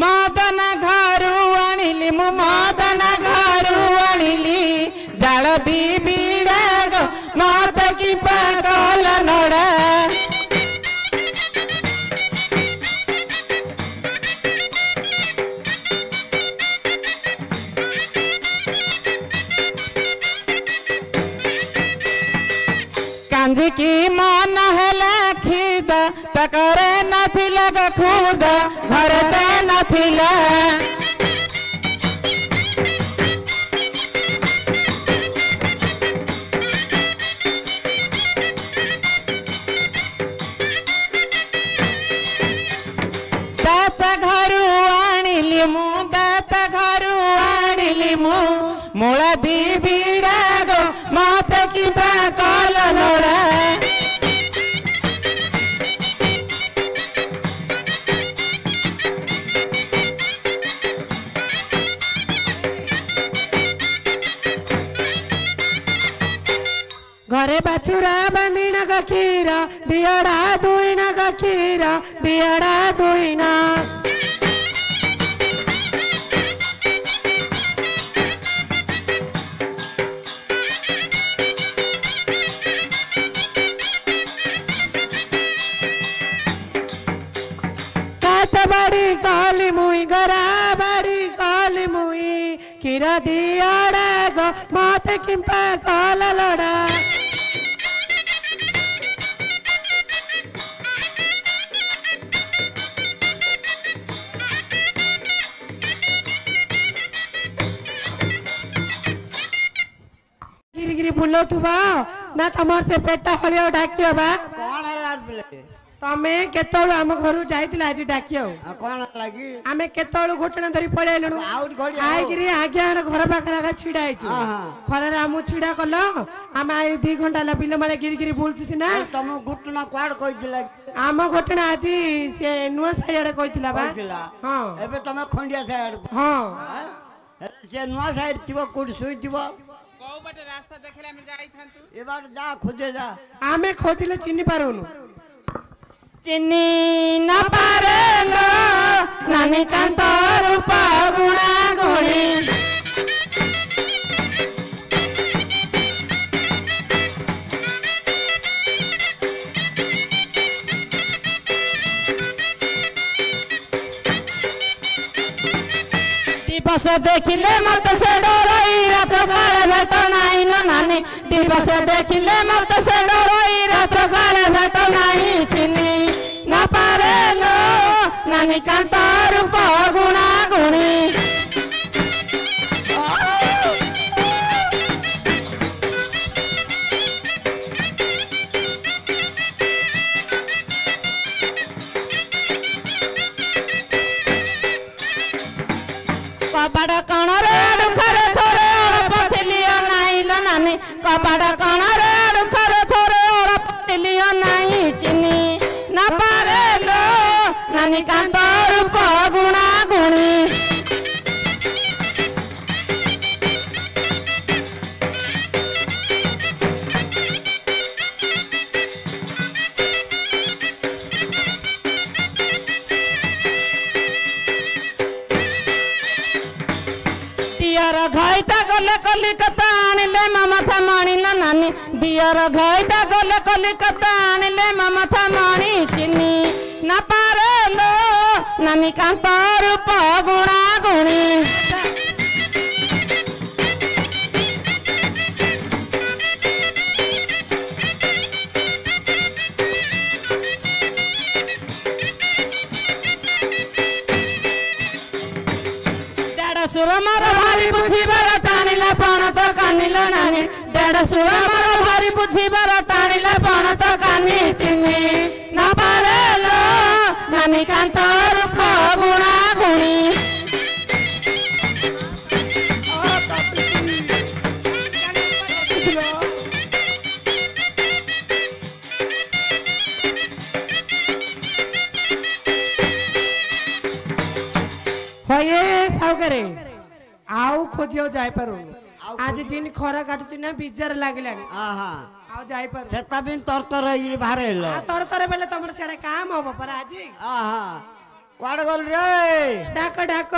मदन घरू आनिली मु मदन घरू आनिली जाल दी बीड़ा गो मत की पागल नड़ा कांजी की मन है खीद तकरे नथिला ग खुद घर से नथिला दात घरू आनिली मु दात घरू आनिली मु मूला दी बीड़ा गो मत की पागल लोड़ा घरे बछुरा बंदीना का खीरा दियड़ा दुईना का खीरा दियड़ा दुईना बड़ी काली मुई गरा बड़ी काली मुई खीरा दियड़ा गो मत की पागल लोड़ा गिरी बुलो तुबा ना तमर से पेटा हलियो डाकियो बा कौन है यार बोले तमे केतळु आम घरु जाइतिला आज डाकियो कौन लगी आमे केतळु घोटना धरी पळेलनु आइ गिरी आज्ञा घर पाखरा का छिडा आइछु खरा आमु छिडा कलो आम आइ 2 घंटा ला बिल माळे गिरी गिरी बोलतिस ना तम घुटना क्वाड कइतिला आम घोटना आज से नुवा साइड कइतिला बा हां एबे तमे खंडिया साइड हां से नुवा साइड थिबो कोड सुई थिबो कौ बटे रास्ता देखले हम जाई थांतु ए बार जा खोजे जा आमे खोदिले चिन्नी पारोनु चिन्नी न पारेलो नानी कांत रूप गुणा गुणी दिवस देखिले मत से डरई रात काले भेट नाही नानी दिवस देखिले मत से डरई रात काले भेट नाही चिन्नी न पारेलो नानी कांत रूप गुणा गुणी कपाड़ कण रे दुखरे थोरे पथिलियो नाइलो नानी कपाड़ कण रे दुखरे थोरे पथिलियो नाई चिन्नी न पारेलो नानी कांत रूप गुणा गुणी दियर घाइता गले कलिकता आनिले ममथा मणिला नानी दियर घाइता गले कलिकता आनिले ममथा मणि चिन्नी न पारेलो नानी कांत रूप गुणा गुणी सुर मार भारी बुझीबार टाणिला पण तो कानिला नानी देड़ सुर मार भारी बुझीबार टाणिला पण तो कानी चिन्नी न पारेलो नानी कांत रूप गुणा गुणी होये सावकरे आउ खोजियो जाय पारो आज जिन खरा काटुची ना बिजार लागिलानी आउ जाय पारो सेता बिन तरतर ई भारे लो तरतर बेले तमर सेडे काम होबो पर आज କୁଆଡ଼େ ଗଲୁ ରେ ଡାକ ଡାକ